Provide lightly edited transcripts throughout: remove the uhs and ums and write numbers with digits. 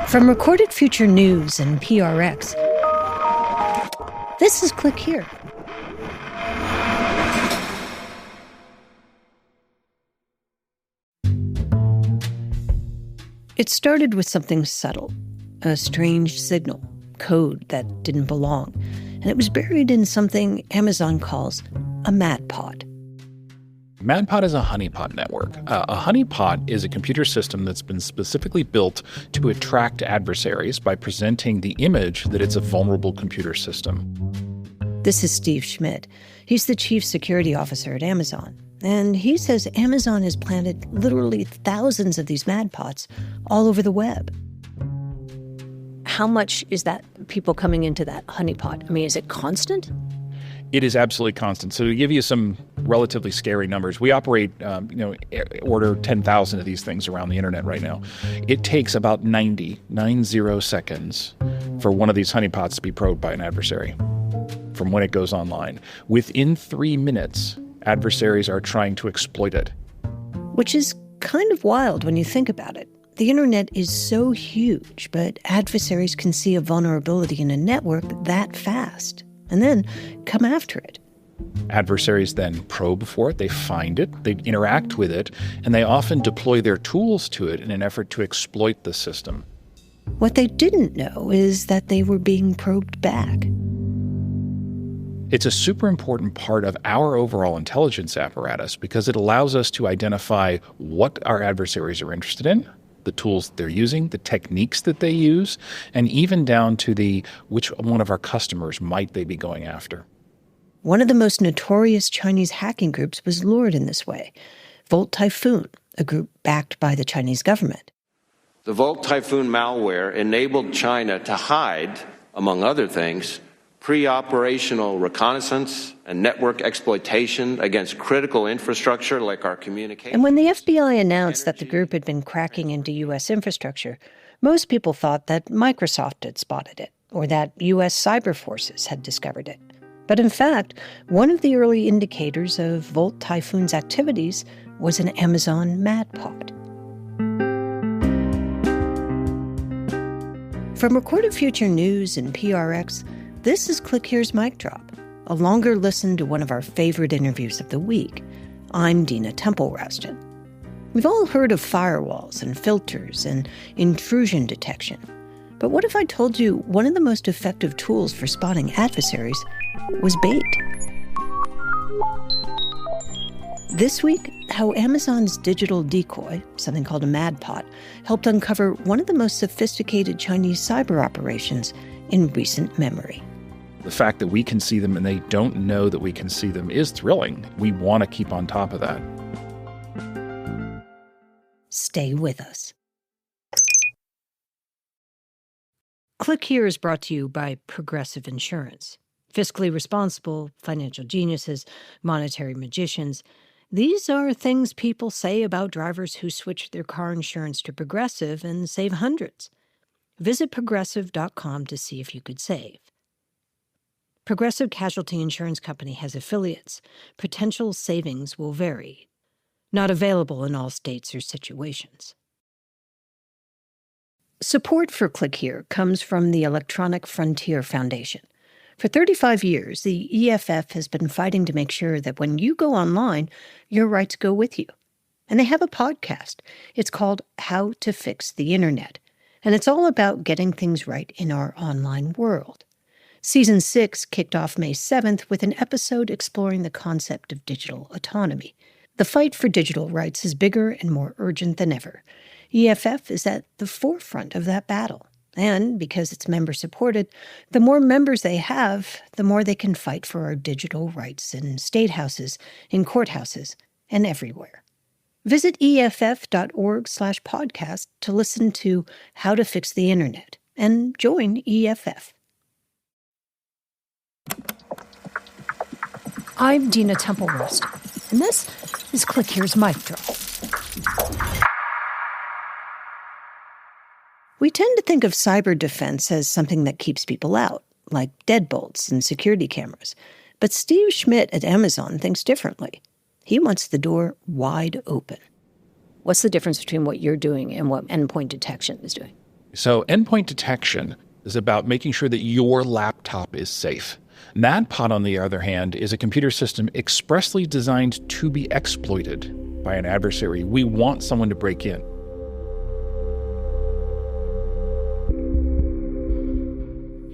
From Recorded Future News and PRX, this is Click Here. It started with something subtle, a strange signal, code that didn't belong, and it was buried in something Amazon calls a madpot. Madpot is a honeypot network. A honeypot is a computer system that's been specifically built to attract adversaries by presenting the image that it's a vulnerable computer system. This is Steve Schmidt. He's the chief security officer at Amazon. And he says Amazon has planted literally thousands of these madpots all over the web. How much is that people coming into that honeypot? I mean, is it constant? It is absolutely constant. So to give you some relatively scary numbers, we operate, order 10,000 of these things around the internet right now. It takes about 90 seconds for one of these honeypots to be probed by an adversary from when it goes online. Within 3 minutes, adversaries are trying to exploit it. Which is kind of wild when you think about it. The internet is so huge, but adversaries can see a vulnerability in a network that fast and then come after it. Adversaries then probe for it, they find it, they interact with it, and they often deploy their tools to it in an effort to exploit the system. What they didn't know is that they were being probed back. It's a super important part of our overall intelligence apparatus because it allows us to identify what our adversaries are interested in, the tools they're using, the techniques that they use, and even down to which one of our customers might they be going after. One of the most notorious Chinese hacking groups was lured in this way. Volt Typhoon, a group backed by the Chinese government. The Volt Typhoon malware enabled China to hide, among other things, pre-operational reconnaissance and network exploitation against critical infrastructure like our communication. And when the FBI announced that the group had been cracking into U.S. infrastructure, most people thought that Microsoft had spotted it or that U.S. cyber forces had discovered it. But in fact, one of the early indicators of Volt Typhoon's activities was an Amazon madpot. From Recorded Future News and PRX, this is Click Here's Mic Drop, a longer listen to one of our favorite interviews of the week. I'm Dina Temple-Raston. We've all heard of firewalls and filters and intrusion detection. But what if I told you one of the most effective tools for spotting adversaries was bait? This week, how Amazon's digital decoy, something called a madpot, helped uncover one of the most sophisticated Chinese cyber operations in recent memory. The fact that we can see them and they don't know that we can see them is thrilling. We want to keep on top of that. Stay with us. Click Here is brought to you by Progressive Insurance. Fiscally responsible, financial geniuses, monetary magicians. These are things people say about drivers who switch their car insurance to Progressive and save hundreds. Visit Progressive.com to see if you could save. Progressive Casualty Insurance Company has affiliates. Potential savings will vary. Not available in all states or situations. Support for Click Here comes from the Electronic Frontier Foundation. For 35 years, the EFF has been fighting to make sure that when you go online, your rights go with you. And they have a podcast. It's called How to Fix the Internet. And it's all about getting things right in our online world. Season 6 kicked off May 7th with an episode exploring the concept of digital autonomy. The fight for digital rights is bigger and more urgent than ever. EFF is at the forefront of that battle. And because it's member-supported, the more members they have, the more they can fight for our digital rights in state houses, in courthouses, and everywhere. Visit EFF.org/podcast to listen to How to Fix the Internet and join EFF. I'm Dina Temple-Raston, and this is Click Here's Mic Drop. We tend to think of cyber defense as something that keeps people out, like deadbolts and security cameras. But Steve Schmidt at Amazon thinks differently. He wants the door wide open. What's the difference between what you're doing and what endpoint detection is doing? So endpoint detection is about making sure that your laptop is safe. NADPOT, on the other hand, is a computer system expressly designed to be exploited by an adversary. We want someone to break in.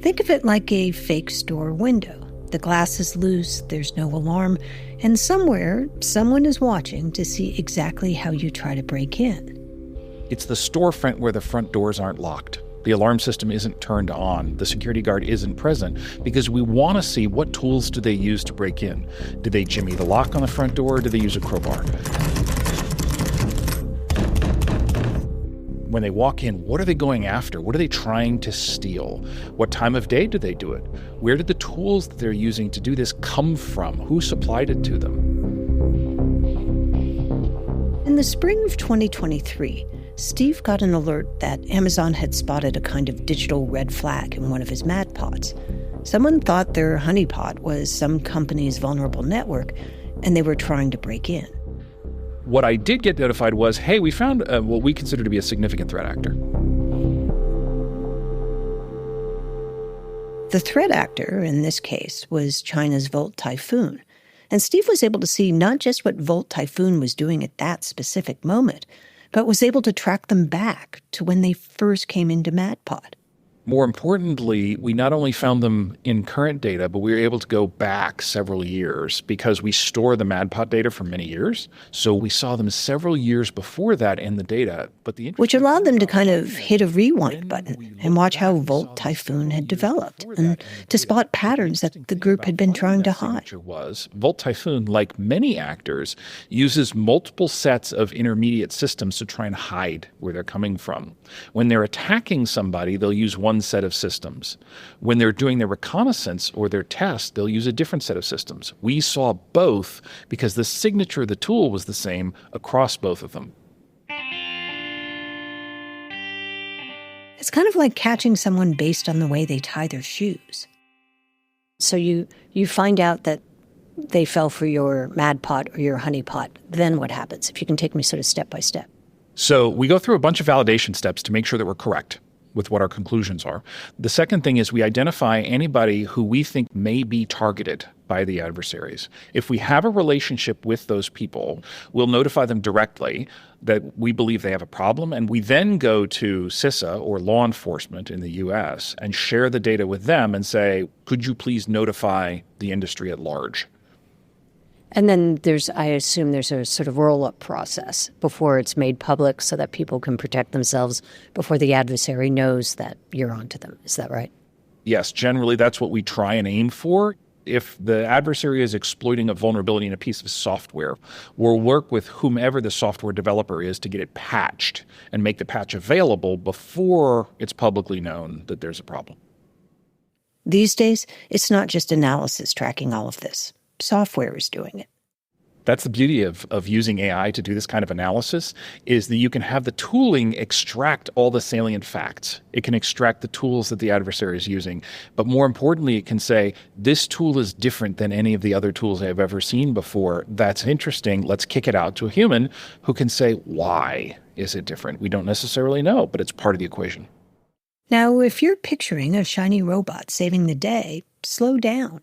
Think of it like a fake store window. The glass is loose, there's no alarm, and somewhere, someone is watching to see exactly how you try to break in. It's the storefront where the front doors aren't locked. The alarm system isn't turned on. The security guard isn't present because we want to see what tools do they use to break in. Do they jimmy the lock on the front door or do they use a crowbar? When they walk in, what are they going after? What are they trying to steal? What time of day do they do it? Where did the tools that they're using to do this come from? Who supplied it to them? In the spring of 2023, Steve got an alert that Amazon had spotted a kind of digital red flag in one of his MadPots. Someone thought their honeypot was some company's vulnerable network, and they were trying to break in. What I did get notified was, hey, we found what we consider to be a significant threat actor. The threat actor, in this case, was China's Volt Typhoon. And Steve was able to see not just what Volt Typhoon was doing at that specific moment, but was able to track them back to when they first came into MadPot. More importantly, we not only found them in current data, but we were able to go back several years because we store the MadPot data for many years. So we saw them several years before that in the data. Which allowed them to kind of hit a rewind button and watch how Volt Typhoon had developed and to spot patterns that the group had been trying to hide. Volt Typhoon, like many actors, uses multiple sets of intermediate systems to try and hide where they're coming from. When they're attacking somebody, they'll use one set of systems. When they're doing their reconnaissance or their test, they'll use a different set of systems. We saw both because the signature of the tool was the same across both of them. It's kind of like catching someone based on the way they tie their shoes. So you find out that they fell for your MadPot or your honeypot. Then what happens? If you can take me sort of step by step. So we go through a bunch of validation steps to make sure that we're correct with what our conclusions are. The second thing is we identify anybody who we think may be targeted by the adversaries. If we have a relationship with those people, we'll notify them directly that we believe they have a problem, and we then go to CISA or law enforcement in the US and share the data with them and say, could you please notify the industry at large? And then I assume there's a sort of roll-up process before it's made public so that people can protect themselves before the adversary knows that you're onto them. Is that right? Yes, generally that's what we try and aim for. If the adversary is exploiting a vulnerability in a piece of software, we'll work with whomever the software developer is to get it patched and make the patch available before it's publicly known that there's a problem. These days, it's not just analysis tracking all of this. Software is doing it. That's the beauty of using AI to do this kind of analysis, is that you can have the tooling extract all the salient facts. It can extract the tools that the adversary is using. But more importantly, it can say, this tool is different than any of the other tools I've ever seen before. That's interesting. Let's kick it out to a human who can say, why is it different? We don't necessarily know, but it's part of the equation. Now, if you're picturing a shiny robot saving the day, slow down.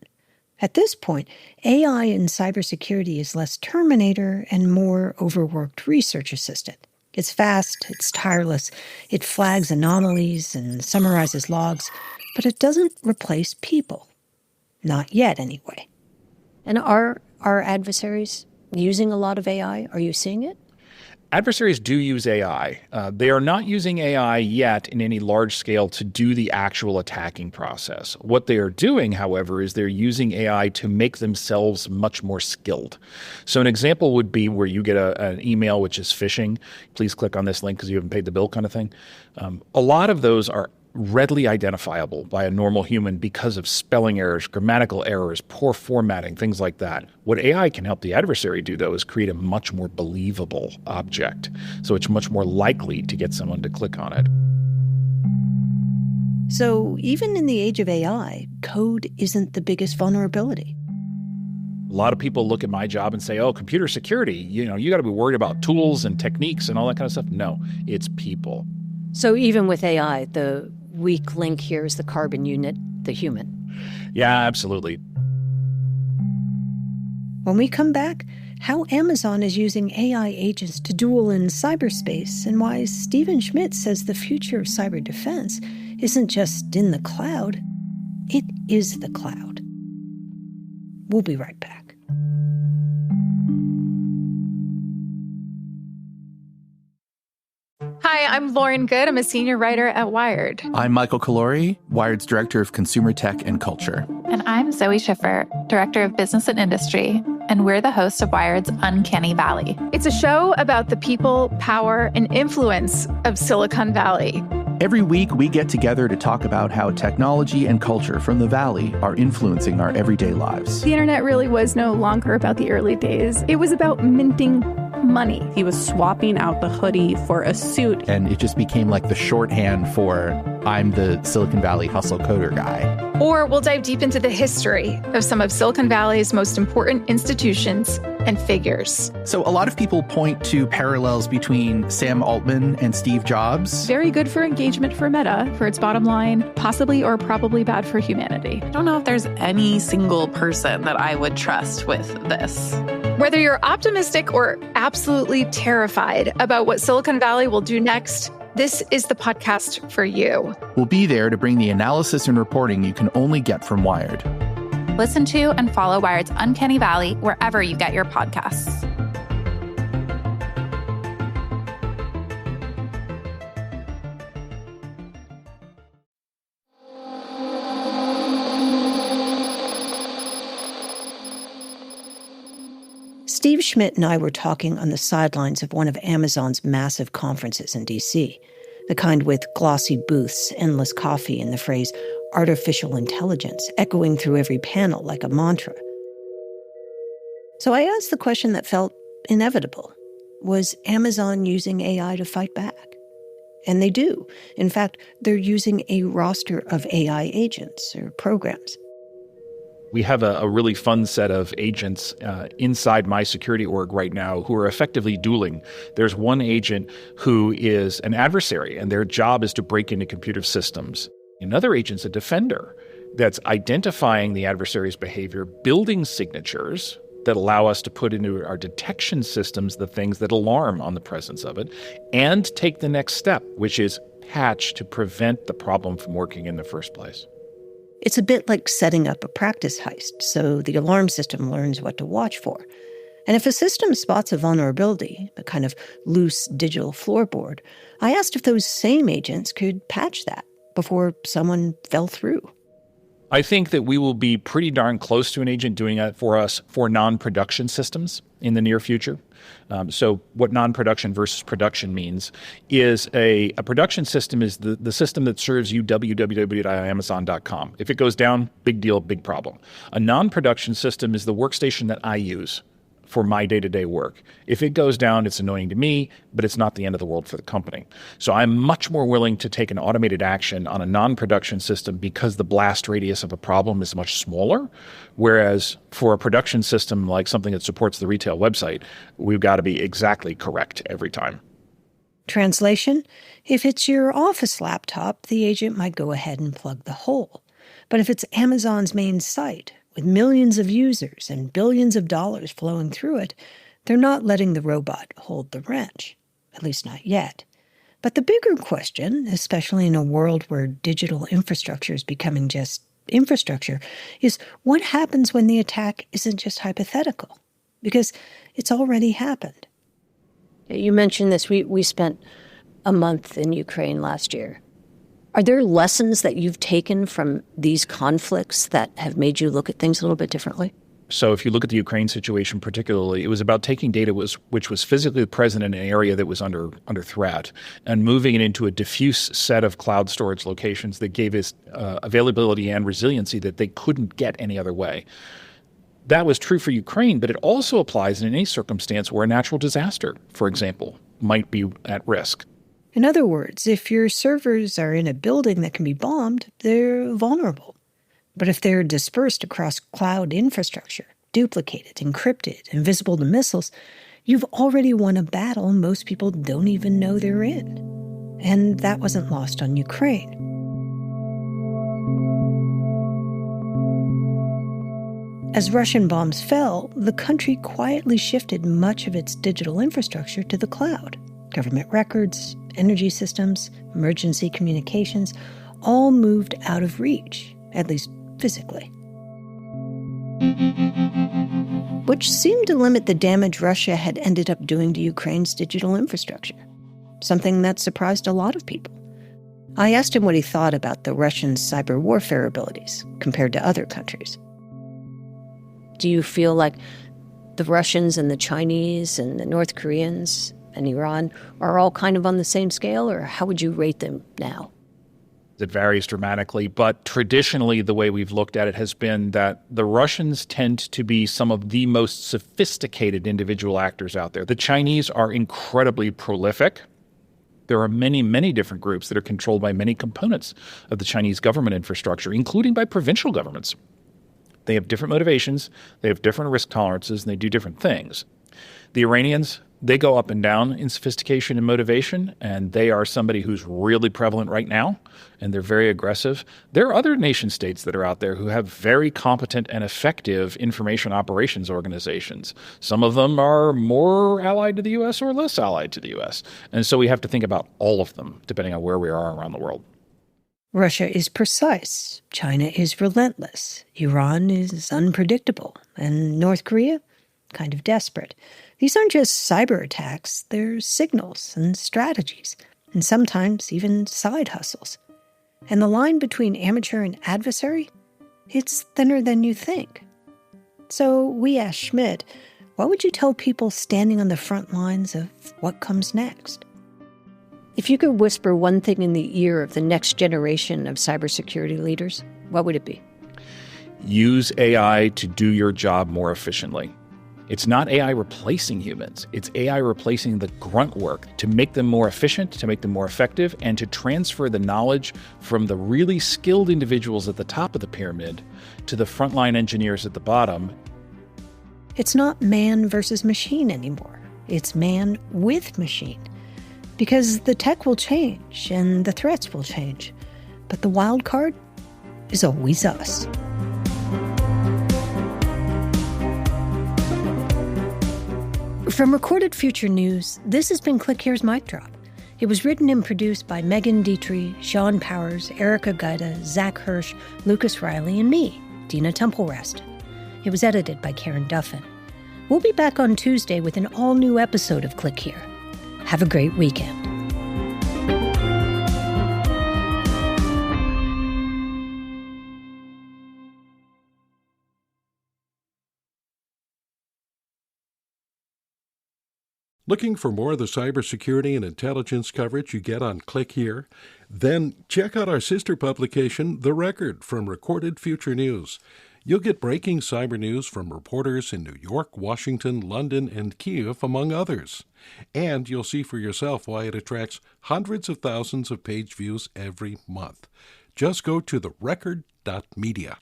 At this point, AI in cybersecurity is less Terminator and more overworked research assistant. It's fast, it's tireless, it flags anomalies and summarizes logs, but it doesn't replace people. Not yet, anyway. And are our adversaries using a lot of AI? Are you seeing it? Adversaries do use AI. They are not using AI yet in any large scale to do the actual attacking process. What they are doing, however, is they're using AI to make themselves much more skilled. So an example would be where you get an email which is phishing. Please click on this link because you haven't paid the bill kind of thing. A lot of those are readily identifiable by a normal human because of spelling errors, grammatical errors, poor formatting, things like that. What AI can help the adversary do, though, is create a much more believable object. So it's much more likely to get someone to click on it. So even in the age of AI, code isn't the biggest vulnerability. A lot of people look at my job and say, oh, computer security, you got to be worried about tools and techniques and all that kind of stuff. No, it's people. So even with AI, the weak link here is the carbon unit, the human. Yeah, absolutely. When we come back, how Amazon is using AI agents to duel in cyberspace and why Stephen Schmidt says the future of cyber defense isn't just in the cloud, it is the cloud. We'll be right back. Hi, I'm Lauren Good. I'm a senior writer at Wired. I'm Michael Calori, Wired's Director of Consumer Tech and Culture. And I'm Zoe Schiffer, Director of Business and Industry, and we're the hosts of Wired's Uncanny Valley. It's a show about the people, power, and influence of Silicon Valley. Every week, we get together to talk about how technology and culture from the Valley are influencing our everyday lives. The internet really was no longer about the early days. It was about minting money. He was swapping out the hoodie for a suit. And it just became like the shorthand for, I'm the Silicon Valley hustle coder guy. Or we'll dive deep into the history of some of Silicon Valley's most important institutions and figures. So a lot of people point to parallels between Sam Altman and Steve Jobs. Very good for engagement for Meta, for its bottom line, possibly or probably bad for humanity. I don't know if there's any single person that I would trust with this. Whether you're optimistic or absolutely terrified about what Silicon Valley will do next, this is the podcast for you. We'll be there to bring the analysis and reporting you can only get from Wired. Listen to and follow Wired's Uncanny Valley wherever you get your podcasts. Steve Schmidt and I were talking on the sidelines of one of Amazon's massive conferences in D.C., the kind with glossy booths, endless coffee, and the phrase artificial intelligence echoing through every panel like a mantra. So I asked the question that felt inevitable. Was Amazon using AI to fight back? And they do. In fact, they're using a roster of AI agents or programs. We have a really fun set of agents inside my security org right now who are effectively dueling. There's one agent who is an adversary, and their job is to break into computer systems. Another agent's a defender that's identifying the adversary's behavior, building signatures that allow us to put into our detection systems the things that alarm on the presence of it, and take the next step, which is patch to prevent the problem from working in the first place. It's a bit like setting up a practice heist, so the alarm system learns what to watch for. And if a system spots a vulnerability, a kind of loose digital floorboard, I asked if those same agents could patch that before someone fell through. I think that we will be pretty darn close to an agent doing that for us for non-production systems in the near future. So what non-production versus production means is a production system is the system that serves you www.amazon.com. If it goes down, big deal, big problem. A non-production system is the workstation that I use for my day-to-day work. If it goes down, it's annoying to me, but it's not the end of the world for the company. So I'm much more willing to take an automated action on a non-production system because the blast radius of a problem is much smaller. Whereas for a production system like something that supports the retail website, we've got to be exactly correct every time. Translation: if it's your office laptop, the agent might go ahead and plug the hole. But if it's Amazon's main site, with millions of users and billions of dollars flowing through it, they're not letting the robot hold the wrench, at least not yet. But the bigger question, especially in a world where digital infrastructure is becoming just infrastructure, is what happens when the attack isn't just hypothetical? Because it's already happened. You mentioned this. We spent a month in Ukraine last year. Are there lessons that you've taken from these conflicts that have made you look at things a little bit differently? So if you look at the Ukraine situation particularly, it was about taking data which was physically present in an area that was under threat and moving it into a diffuse set of cloud storage locations that gave us availability and resiliency that they couldn't get any other way. That was true for Ukraine, but it also applies in any circumstance where a natural disaster, for example, might be at risk. In other words, if your servers are in a building that can be bombed, they're vulnerable. But if they're dispersed across cloud infrastructure, duplicated, encrypted, invisible to missiles, you've already won a battle most people don't even know they're in. And that wasn't lost on Ukraine. As Russian bombs fell, the country quietly shifted much of its digital infrastructure to the cloud. Government records, energy systems, emergency communications, all moved out of reach, at least physically. Which seemed to limit the damage Russia had ended up doing to Ukraine's digital infrastructure, something that surprised a lot of people. I asked him what he thought about the Russian cyber warfare abilities compared to other countries. Do you feel like the Russians and the Chinese and the North Koreans and Iran are all kind of on the same scale, or how would you rate them now? It varies dramatically, but traditionally the way we've looked at it has been that the Russians tend to be some of the most sophisticated individual actors out there. The Chinese are incredibly prolific. There are many, many different groups that are controlled by many components of the Chinese government infrastructure, including by provincial governments. They have different motivations, they have different risk tolerances, and they do different things. The Iranians, they go up and down in sophistication and motivation, and they are somebody who's really prevalent right now, and they're very aggressive. There are other nation states that are out there who have very competent and effective information operations organizations. Some of them are more allied to the U.S. or less allied to the U.S., and so we have to think about all of them, depending on where we are around the world. Russia is precise, China is relentless, Iran is unpredictable, and North Korea, kind of desperate. These aren't just cyber attacks, they're signals and strategies, and sometimes even side hustles. And the line between amateur and adversary, it's thinner than you think. So we asked Schmidt, what would you tell people standing on the front lines of what comes next? If you could whisper one thing in the ear of the next generation of cybersecurity leaders, what would it be? Use AI to do your job more efficiently. It's not AI replacing humans. It's AI replacing the grunt work to make them more efficient, to make them more effective, and to transfer the knowledge from the really skilled individuals at the top of the pyramid to the frontline engineers at the bottom. It's not man versus machine anymore. It's man with machine. Because the tech will change and the threats will change. But the wild card is always us. From Recorded Future News, this has been Click Here's Mic Drop. It was written and produced by Megan Dietrich, Sean Powers, Erica Gaida, Zach Hirsch, Lucas Riley, and me, Dina Temple-Rest. It was edited by Karen Duffin. We'll be back on Tuesday with an all-new episode of Click Here. Have a great weekend. Looking for more of the cybersecurity and intelligence coverage you get on Click Here? Then check out our sister publication, The Record, from Recorded Future News. You'll get breaking cyber news from reporters in New York, Washington, London, and Kyiv, among others. And you'll see for yourself why it attracts hundreds of thousands of page views every month. Just go to therecord.media.